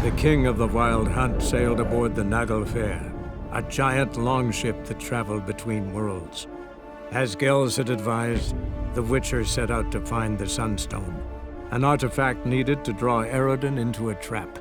The king of the Wild Hunt sailed aboard the Naglfar, a giant longship that traveled between worlds. As Gels had advised, the Witcher set out to find the Sunstone, an artifact needed to draw Eredin into a trap.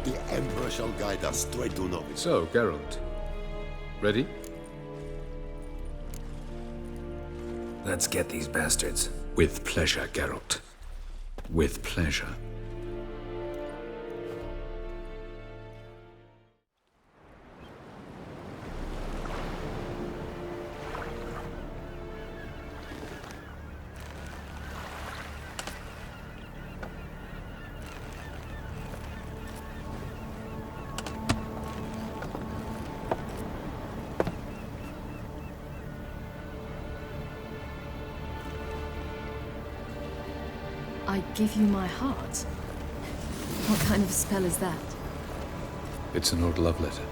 The Emperor shall guide us straight to Novi. So, Geralt. Ready? Let's get these bastards. With pleasure, Geralt. With pleasure. I give you my heart? What kind of spell is that? It's an old love letter.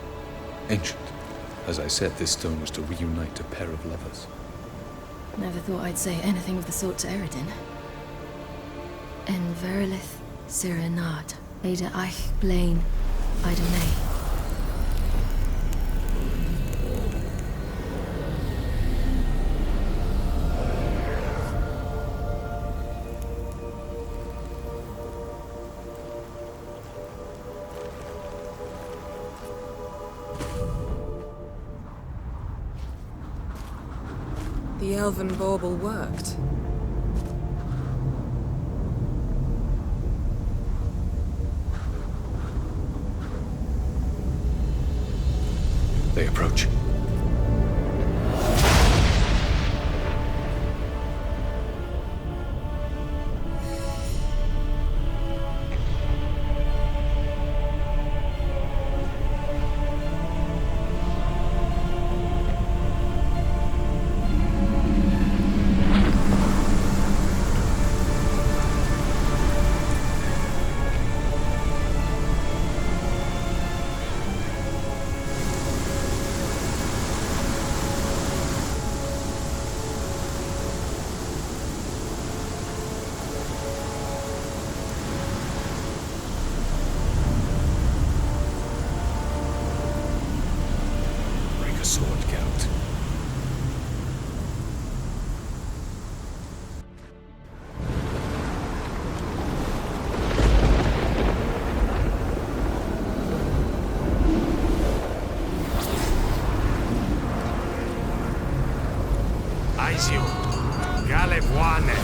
Ancient. As I said, this stone was to reunite a pair of lovers. Never thought I'd say anything of the sort to Eredin. En verilith Sirenad, Ada Eich Blaine, Ida May. The elven bauble worked. They approach. Sword, Geralt. Aizio, Galebuane.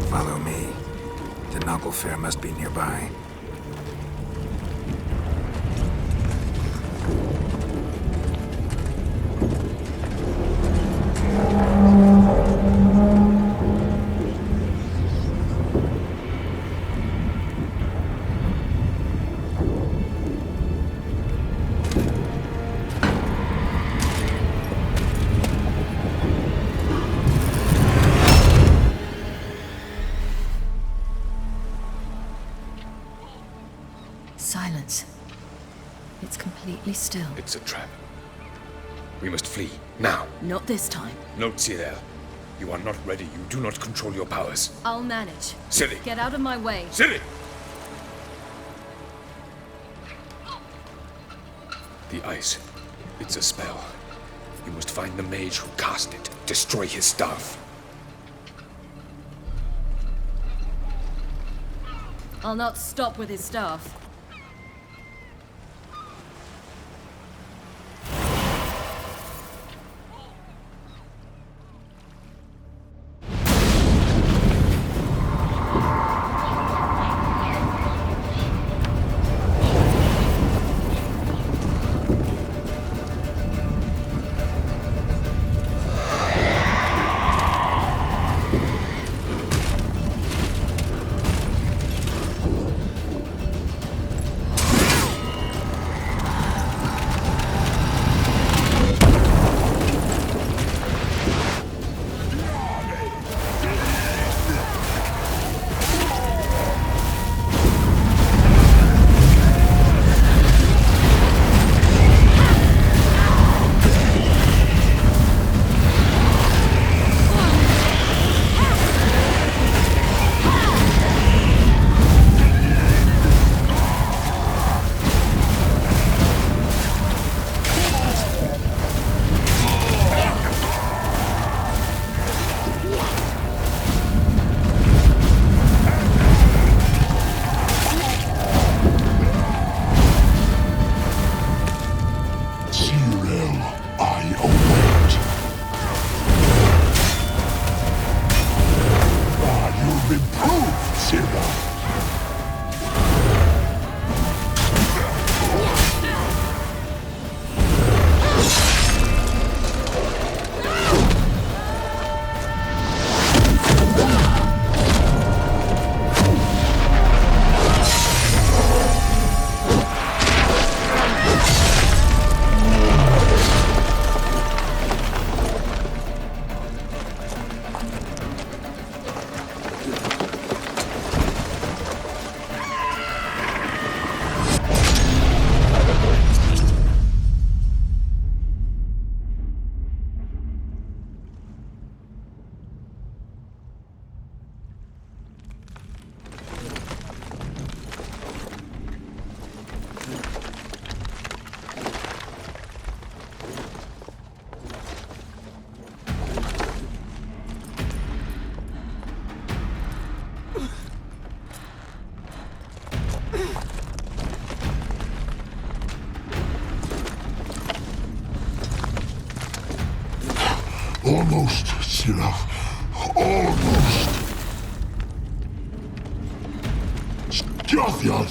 Follow me. The Naglfar must be nearby. Silence. It's completely still. It's a trap. We must flee, now. Not this time. No, Cyril. You are not ready. You do not control your powers. I'll manage. Ciri! Get out of my way. Ciri! The ice. It's a spell. You must find the mage who cast it. Destroy his staff. I'll not stop with his staff. Almost, Sirach. Almost. Scathjad!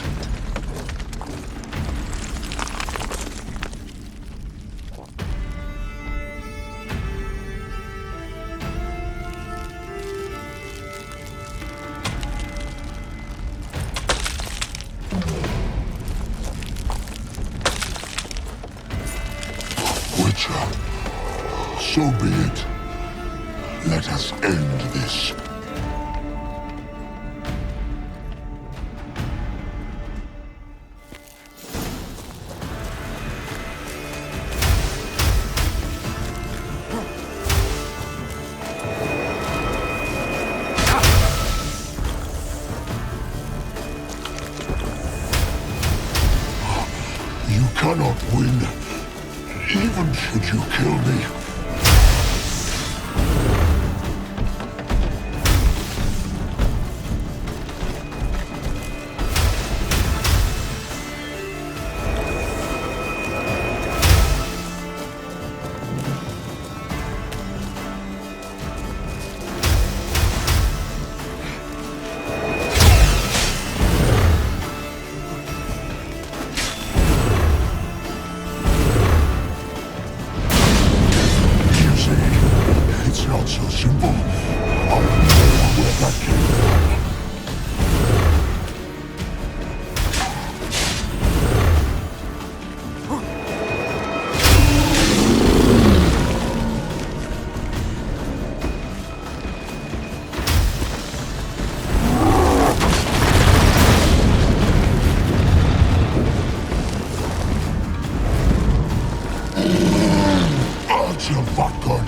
Witcher, so be it. Let us end this. You cannot win, even should you kill me. It's not so simple. I know where that came from. Archer Vatgun.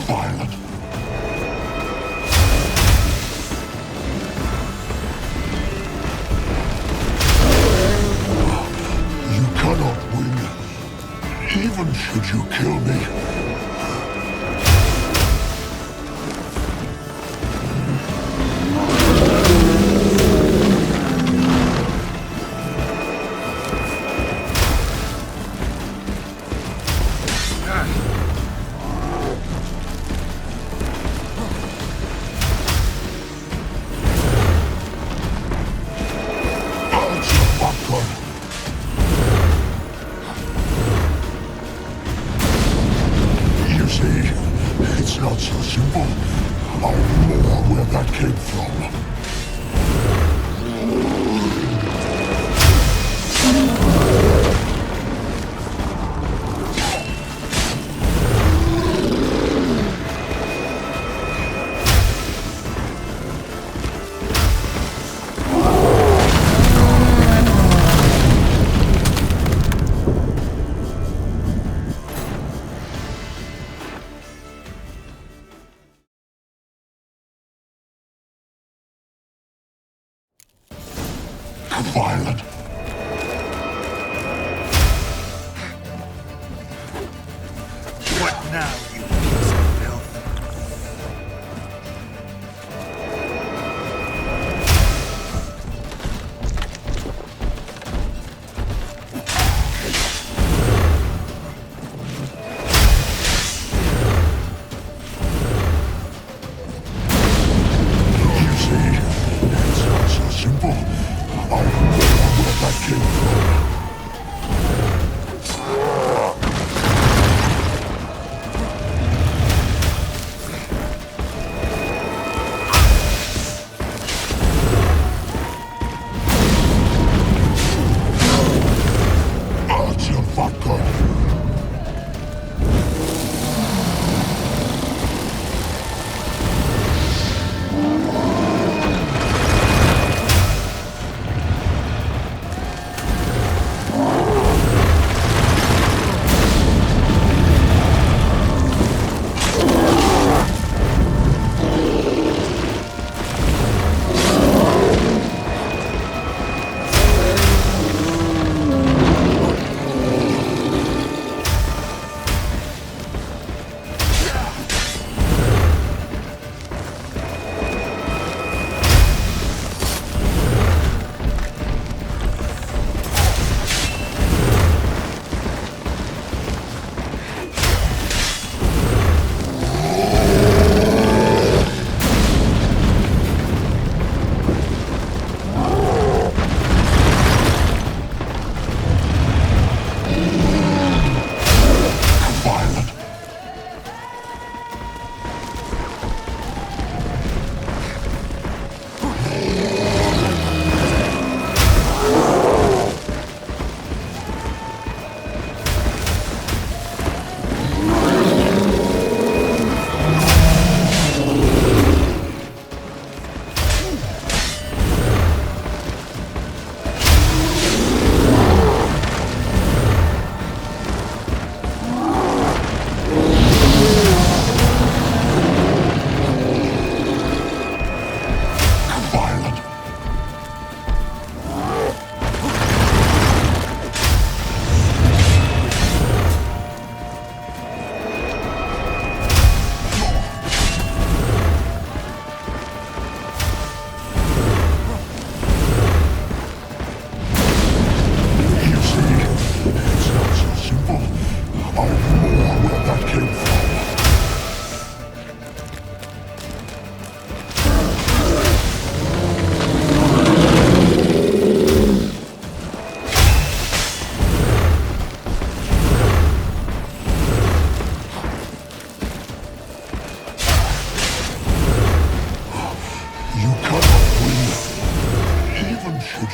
Violent. You cannot win, even should you kill me. Archer Vatgun. You see, it's not so simple. I know where that came from. Violent. What now, you piece of filth? You see, it's not so simple. I know where that came from. Archer Vatgun.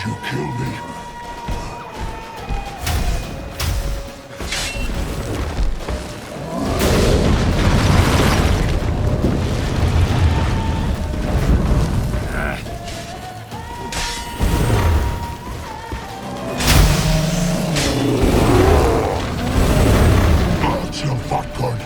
you kill me? That's your fat gun.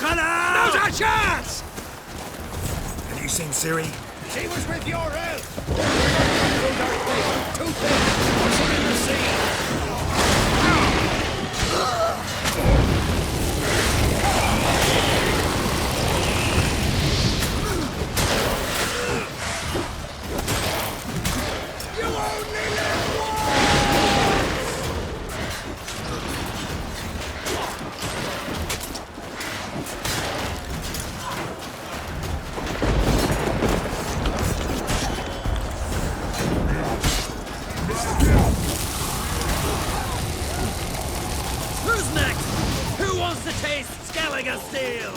Not a chance! Have you seen Ciri? She was with your help! Too big! What's in the sea? You only live Who's next? Who wants to taste Skellige steel?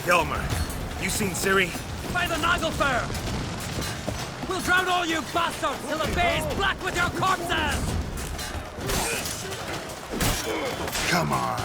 Hjalmar, you seen Ciri? By the Naglfar! We'll drown all you bastards till the bay's black with your corpses! Come on.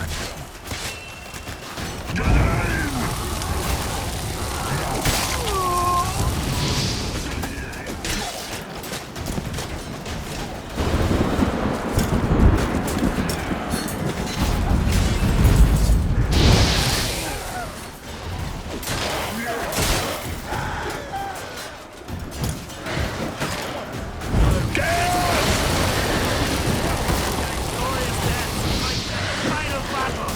Final battle!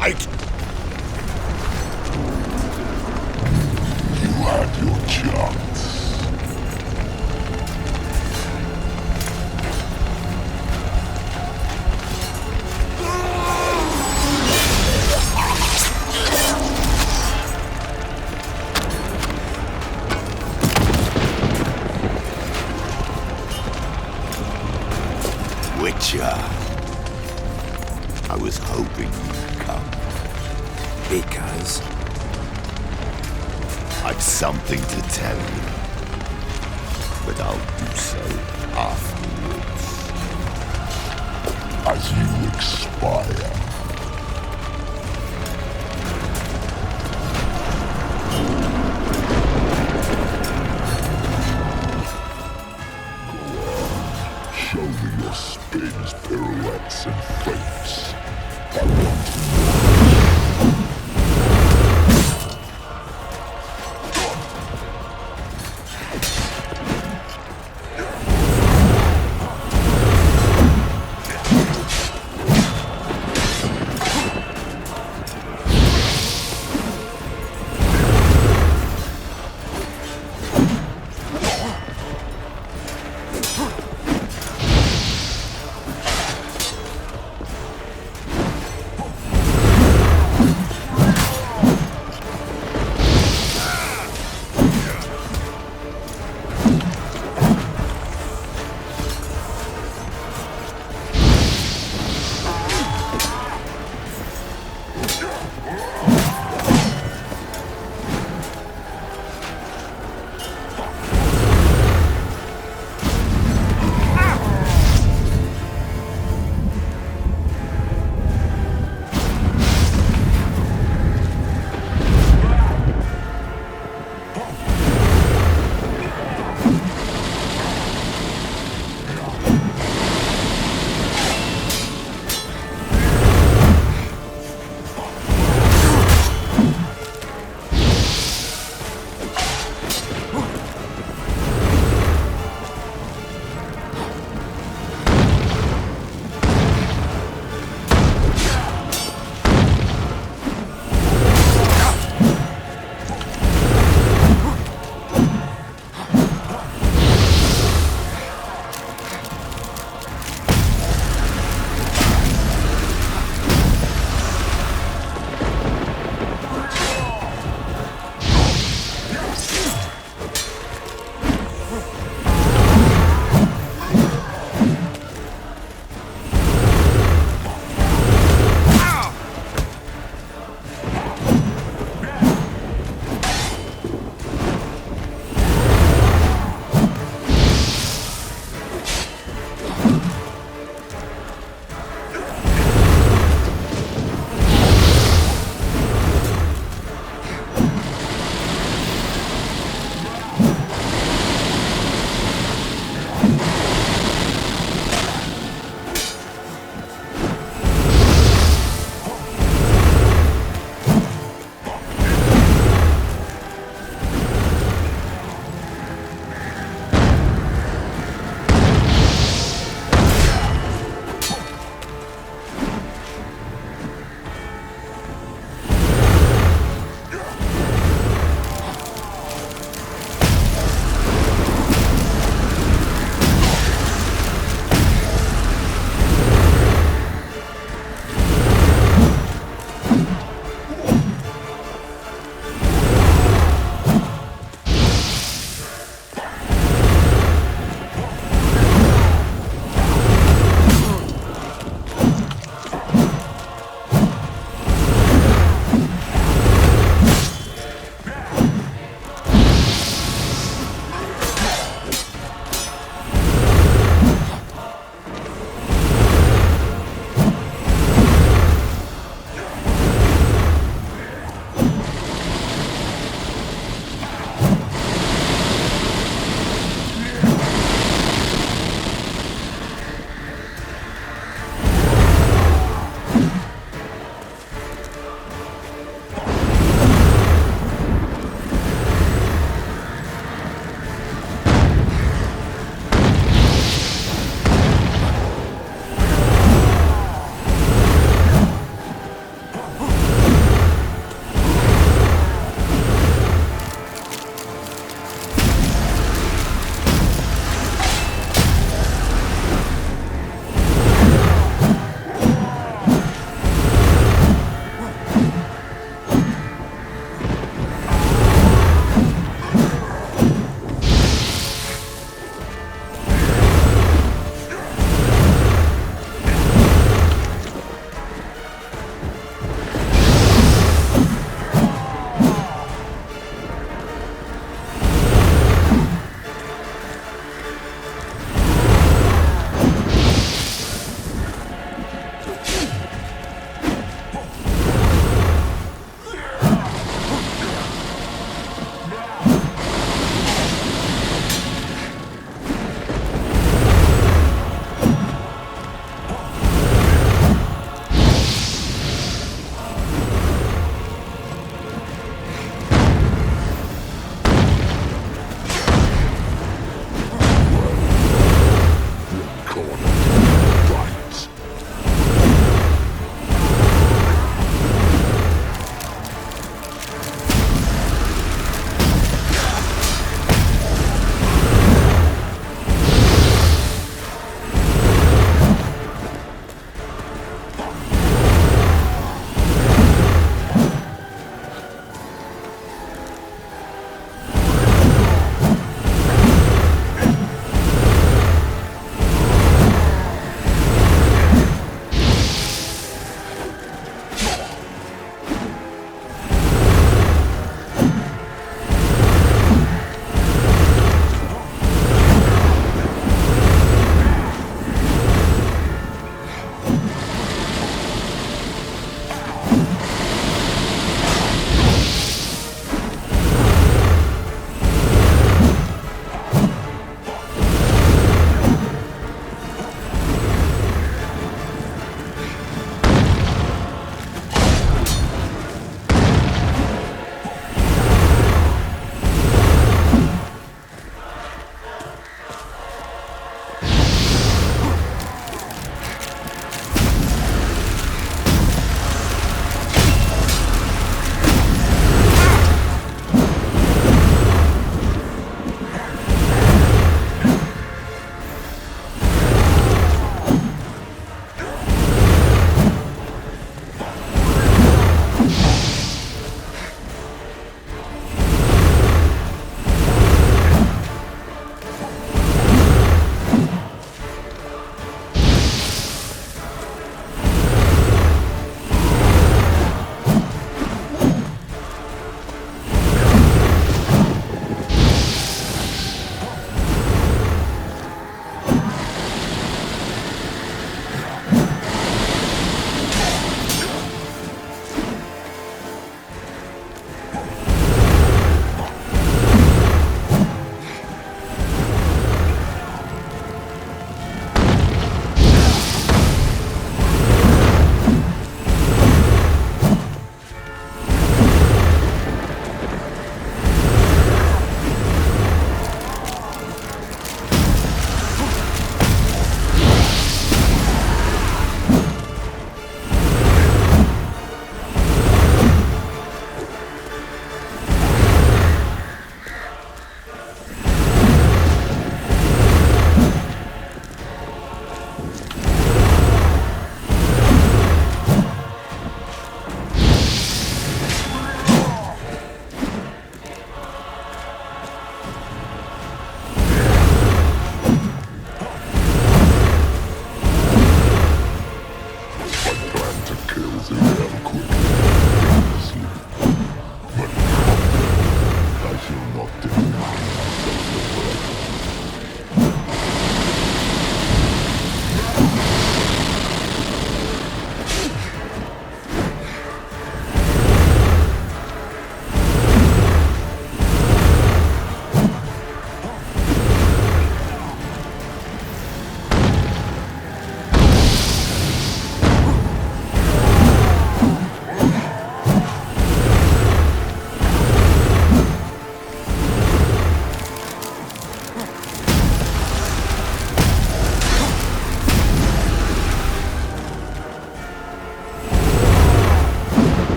fight! You had your chance. Witcher. I was hoping you'd come. Because I've something to tell you. But I'll do so afterwards. As you expire. Show me your spins, pirouettes, and fakes. I want to know.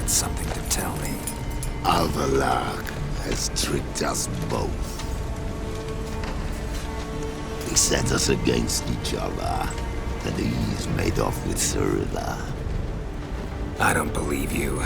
had something to tell me. Avallac'h has tricked us both. He set us against each other, and he's made off with Cyrilla. I don't believe you.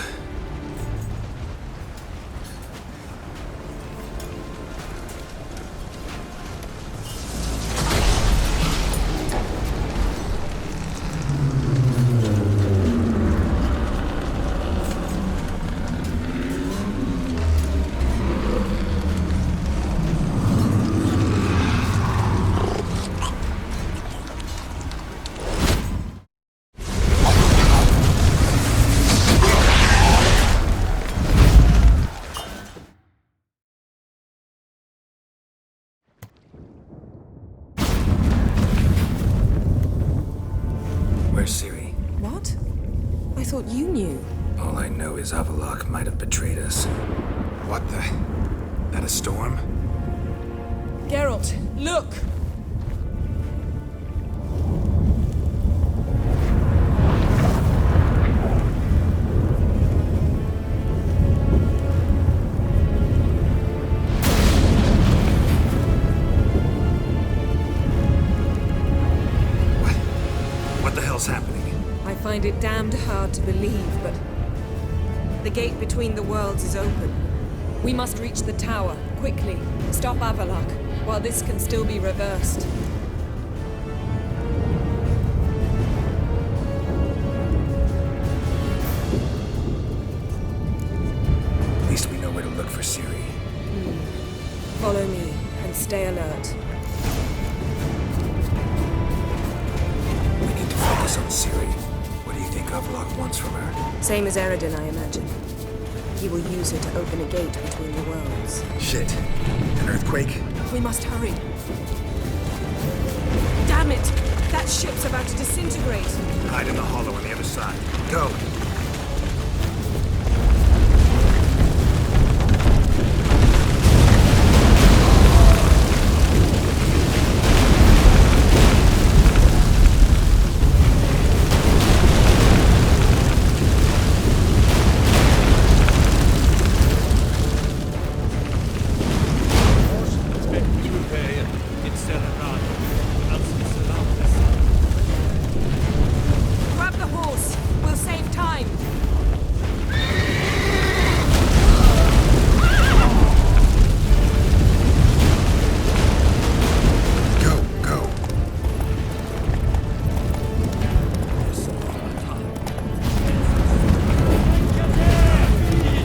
Where's Ciri? What? I thought you knew. All I know is Avallac'h might have betrayed us. What the? That a storm? Geralt, look! What the hell's happening? I find it damned hard to believe, but the gate between the worlds is open. We must reach the tower, quickly. Stop Avallac'h, while this can still be reversed. At least we know where to look for Ciri. Follow me, and stay alert. We need to focus on Ciri. What do you think Avallac'h wants from her? Same as Eredin, I imagine. He will use it to open a gate between the worlds. Shit. An earthquake? We must hurry. Damn it! That ship's about to disintegrate. Hide in the hollow on the other side. Go! Grab the horse. We'll save time. Go, go!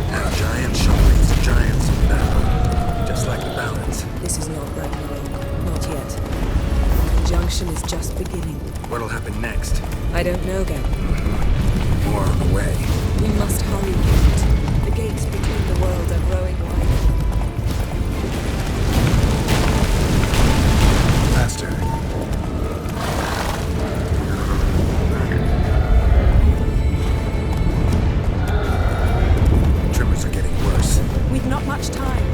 Now giants shall raise giants in battle. Just like the balance. This is not Ragnarok. Not yet. Conjunction is just beginning. What'll happen next? I don't know, Gavin. More on the way. We must hurry. Kate. The gates between the worlds are growing wider. Faster. Tremors are getting worse. We've not much time.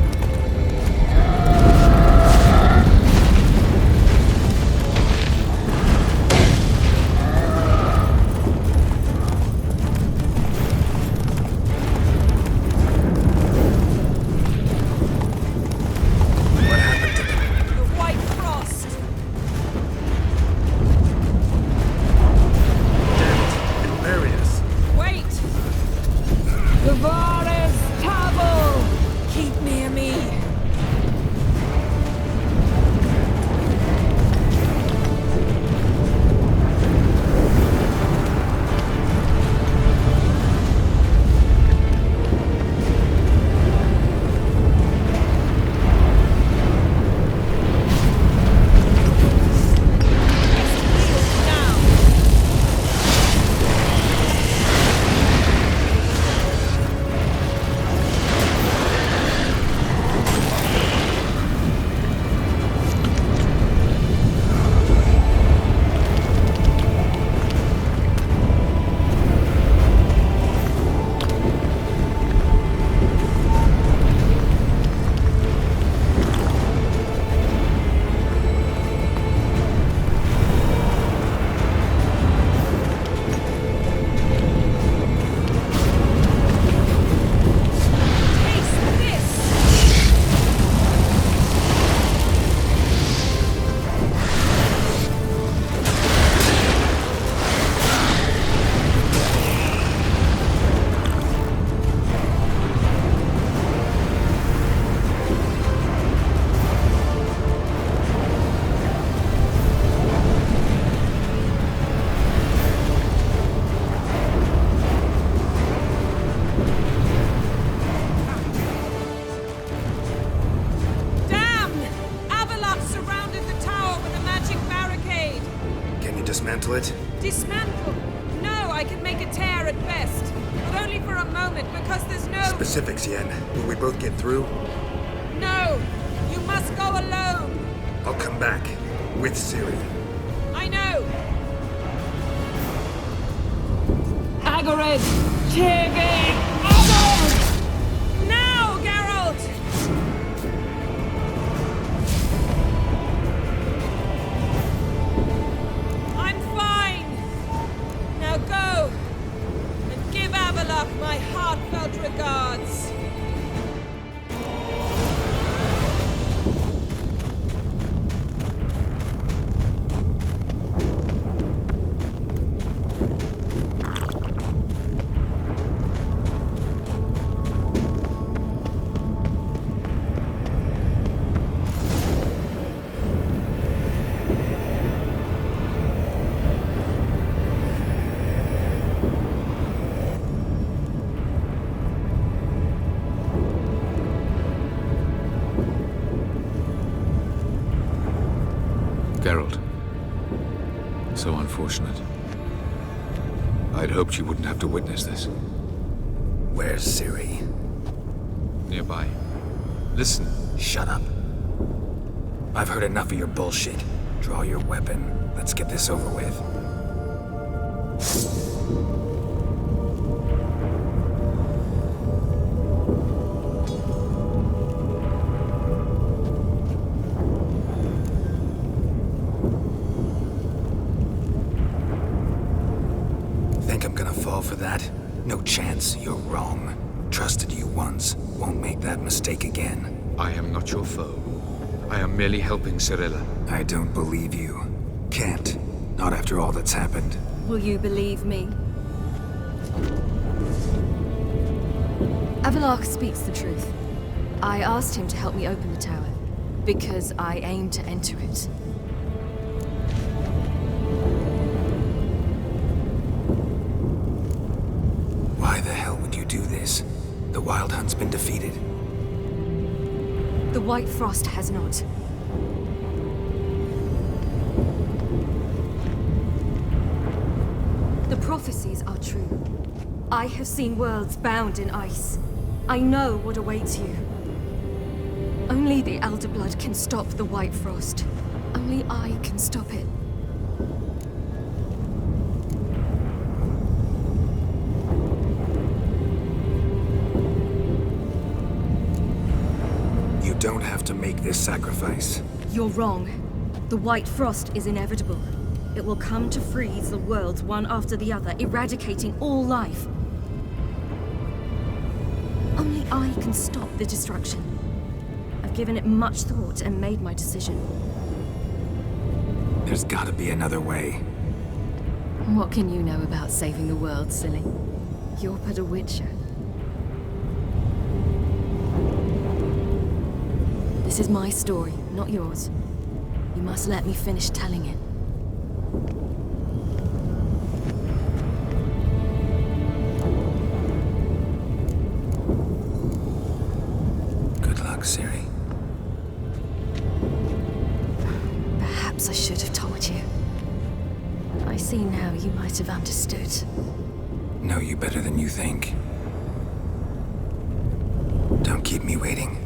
can dismantle it? Dismantle? No, I can make a tear at best. But only for a moment, because there's no... Specifics, Yen. Will we both get through? No! You must go alone! I'll come back. With Ciri. I know! Hagrid! Tiggy! Now, Geralt! I'm fine! Now go! And give Avallac'h my heartfelt regards! Geralt. So unfortunate. I'd hoped you wouldn't have to witness this. Where's Ciri? Nearby. Listen. Shut up. I've heard enough of your bullshit. Draw your weapon. Let's get this over with. Think I'm gonna fall for that? No chance. You're wrong. Trusted you once. Won't make that mistake again. I am not your foe. I am merely helping Cirilla. I don't believe you. Can't. Not after all that's happened. Will you believe me? Avallac'h speaks the truth. I asked him to help me open the tower, because I aim to enter it. Why the hell would you do this? The Wild Hunt's been defeated. The White Frost has not. The prophecies are true. I have seen worlds bound in ice. I know what awaits you. Only the Elder Blood can stop the White Frost. Only I can stop it. You don't have to make this sacrifice. You're wrong. The White Frost is inevitable. It will come to freeze the worlds one after the other, eradicating all life. Only I can stop the destruction. I've given it much thought and made my decision. There's gotta be another way. What can you know about saving the world, silly? You're but a witcher. This is my story, not yours. You must let me finish telling it. Good luck, Ciri. Perhaps I should have told you. I see now you might have understood. Know you better than you think. Don't keep me waiting.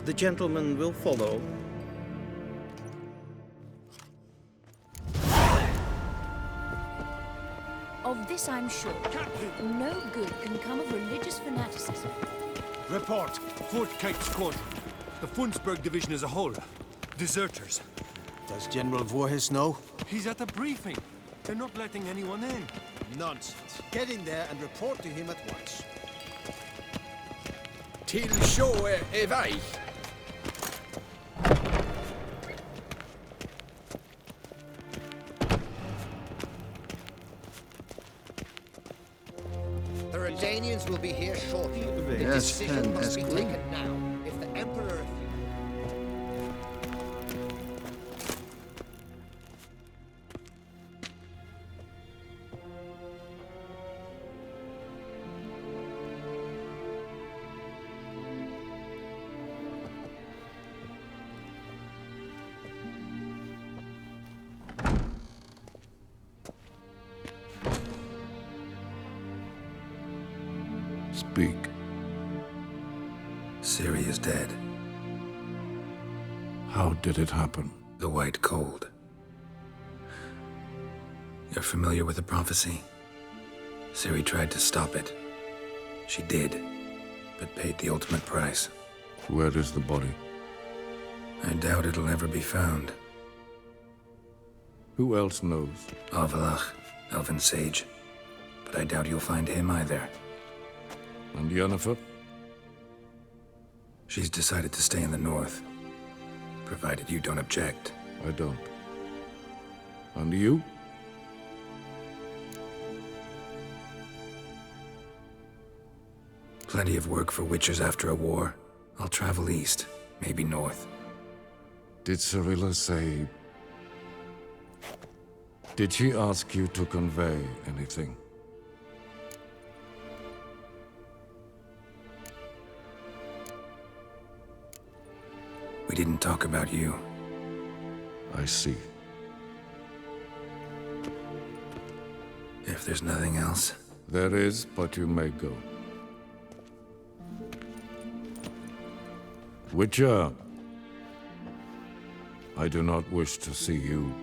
The gentleman will follow. Of this I'm sure. No good can come of religious fanaticism. Report. Fourth Kite Squadron. The Funsberg Division as a whole. Deserters. Does General Voorhis know? He's at a briefing. They're not letting anyone in. Nonsense. Get in there and report to him at once. Till show evai. The Redanians will be here shortly. The Yes, decision must be that's taken now. If the Emperor... Speak. Ciri is dead. How did it happen? The White Cold. You're familiar with the prophecy? Ciri tried to stop it. She did, but paid the ultimate price. Where is the body? I doubt it'll ever be found. Who else knows? Avallac'h, Elven Sage. But I doubt you'll find him either. And Yennefer? She's decided to stay in the north. Provided you don't object. I don't. And you? Plenty of work for Witchers after a war. I'll travel east, maybe north. Did Cirilla say... Did she ask you to convey anything? We didn't talk about you. I see. If there's nothing else... There is, but you may go. Witcher, I do not wish to see you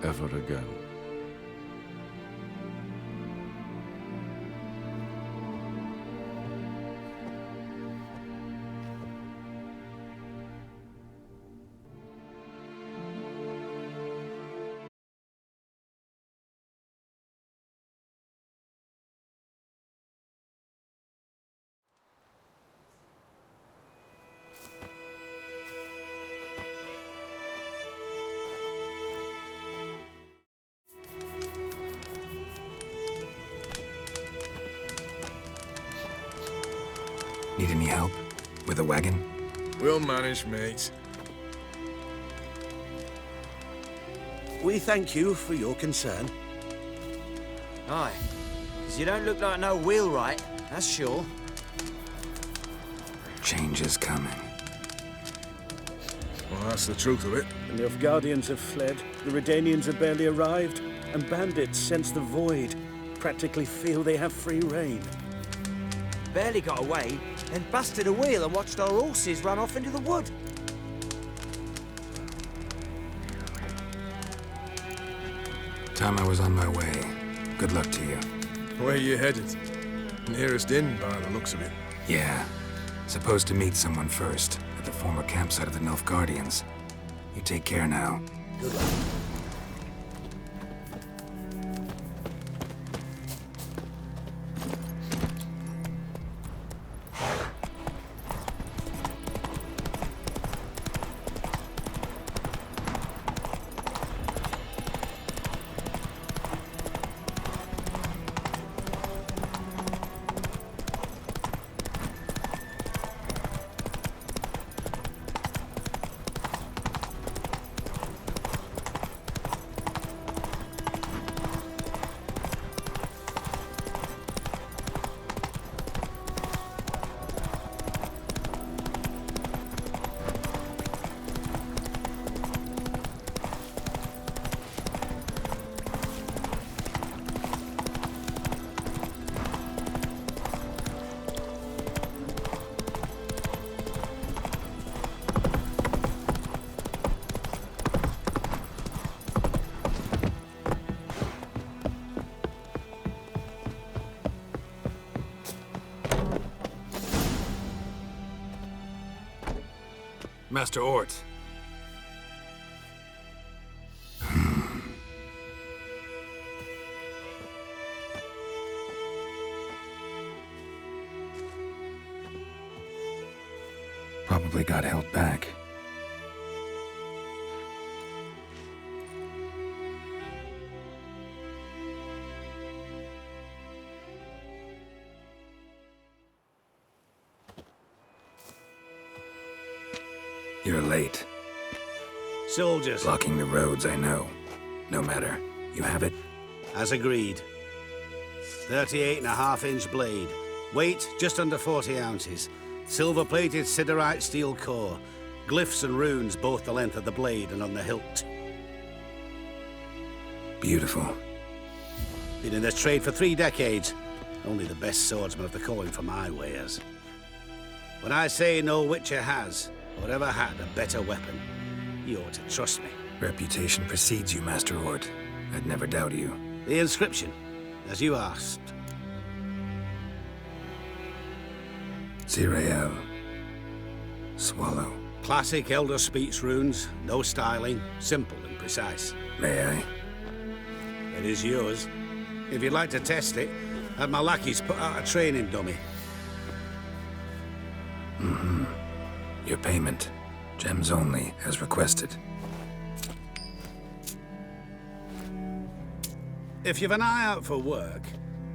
ever again. Need any help? With a wagon? We'll manage, mate. We thank you for your concern. Aye, because you don't look like no wheelwright, that's sure. Change is coming. Well, that's the truth of it. The Nilfgaardians have fled, the Redanians have barely arrived, and bandits sense the void, practically feel they have free reign. Barely got away, then busted a wheel and watched our horses run off into the wood. Time I was on my way. Good luck to you. Where you headed? Nearest inn, by the looks of it. Yeah. Supposed to meet someone first, at the former campsite of the Nilfgaardians. You take care now. Good luck. Master Ort. Probably got held back. You're late. Soldiers. Blocking the roads, I know. No matter. You have it? As agreed. 38.5-inch blade. Weight just under 40 ounces. Silver-plated siderite steel core. Glyphs and runes both the length of the blade and on the hilt. Beautiful. Been in this trade for 3 decades. Only the best swordsman of the calling for my wares. When I say no Witcher has, or ever had, a better weapon, you ought to trust me. Reputation precedes you, Master Ort. I'd never doubt you. The inscription, as you asked. Zirael. Swallow. Classic Elder Speech runes, no styling, simple and precise. May I? It is yours. If you'd like to test it, have my lackeys put out a training dummy. Mm-hmm. Your payment. Gems only, as requested. If you've an eye out for work,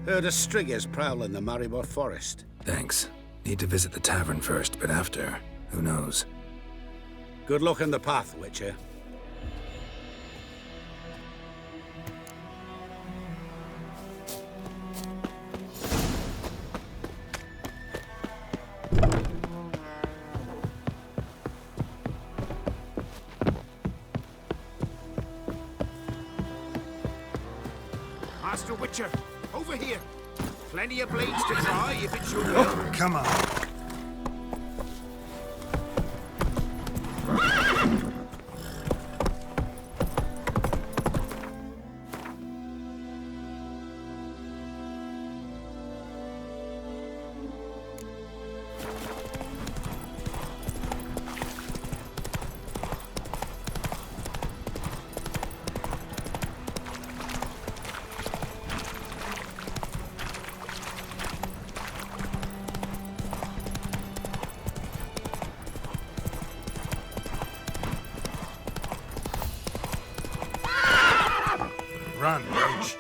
heard of Striggers prowling the Maribor Forest. Thanks. Need to visit the tavern first, but after, who knows? Good luck on the path, Witcher. Master Witcher, over here. Plenty of blades to try if it's your will. Come on. Run, Roach.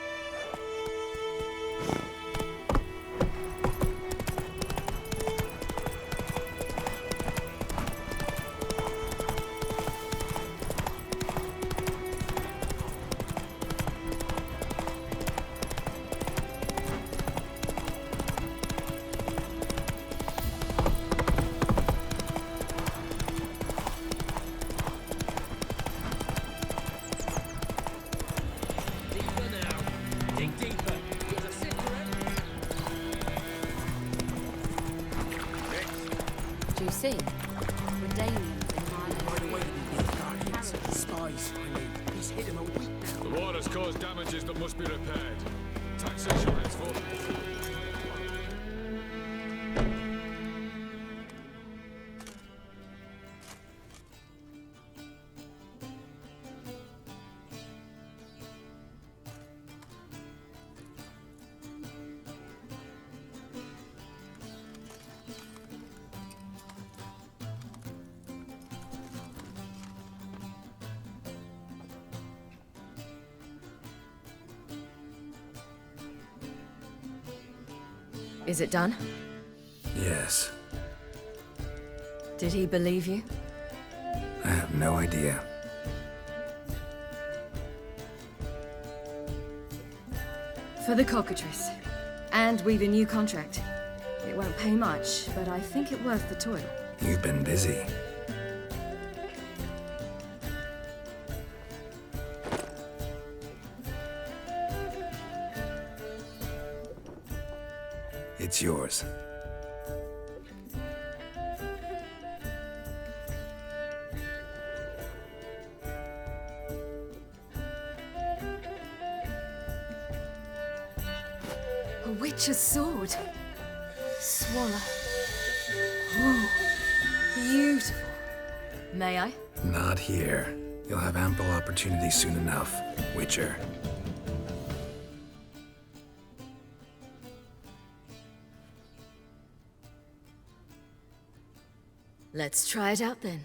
Do you see? Redanians in my Spies, I mean. He's hit him a week now. The war has caused damages that must be repaired. Taxation henceforth. Is it done? Yes. Did he believe you? I have no idea. For the cockatrice. And we've a new contract. It won't pay much, but I think it worth the toil. You've been busy. It's yours. A witch's sword. Swallow. Oh, beautiful. May I? Not here. You'll have ample opportunity soon enough, Witcher. Let's try it out then.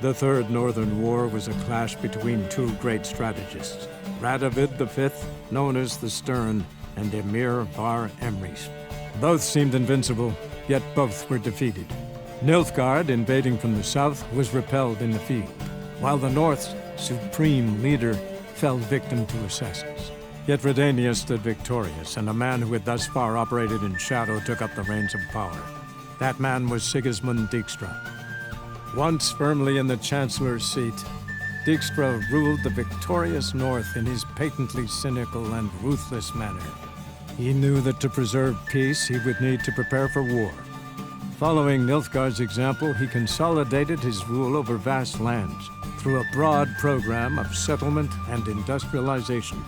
The Third Northern War was a clash between two great strategists, Radovid V, known as the Stern, and Emhyr var Emreis. Both seemed invincible, yet both were defeated. Nilfgaard, invading from the south, was repelled in the field, while the North's supreme leader fell victim to assassins. Yet Redania stood victorious, and a man who had thus far operated in shadow took up the reins of power. That man was Sigismund Dijkstra. Once firmly in the Chancellor's seat, Dijkstra ruled the victorious North in his patently cynical and ruthless manner. He knew that to preserve peace, he would need to prepare for war. Following Nilfgaard's example, he consolidated his rule over vast lands through a broad program of settlement and industrialization,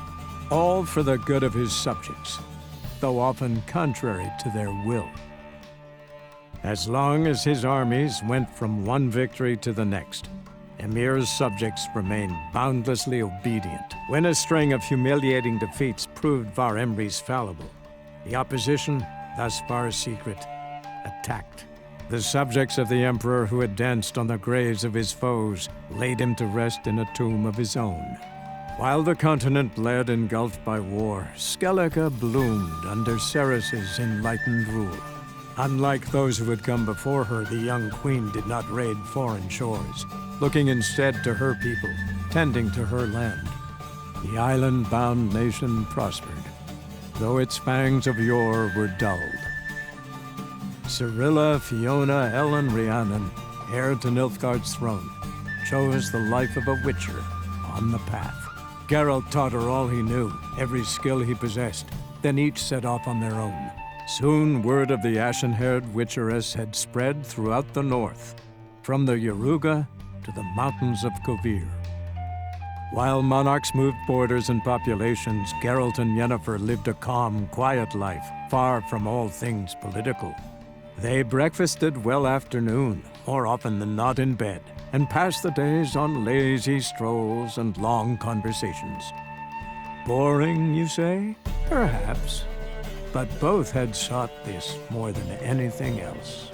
all for the good of his subjects, though often contrary to their will. As long as his armies went from one victory to the next, Emhyr's subjects remained boundlessly obedient. When a string of humiliating defeats proved var Emreis fallible, the opposition, thus far secret, attacked. The subjects of the Emperor who had danced on the graves of his foes laid him to rest in a tomb of his own. While the continent bled engulfed by war, Skellige bloomed under Ceres's enlightened rule. Unlike those who had come before her, the young queen did not raid foreign shores, looking instead to her people, tending to her land. The island-bound nation prospered, though its fangs of yore were dulled. Cirilla, Fiona, Ellen, Rhiannon, heir to Nilfgaard's throne, chose the life of a witcher on the path. Geralt taught her all he knew, every skill he possessed, then each set off on their own. Soon word of the ashen-haired witcheress had spread throughout the north, from the Yaruga to the mountains of Kovir. While monarchs moved borders and populations, Geralt and Yennefer lived a calm, quiet life, far from all things political. They breakfasted well after noon, more often than not in bed, and passed the days on lazy strolls and long conversations. Boring, you say? Perhaps. But both had sought this more than anything else.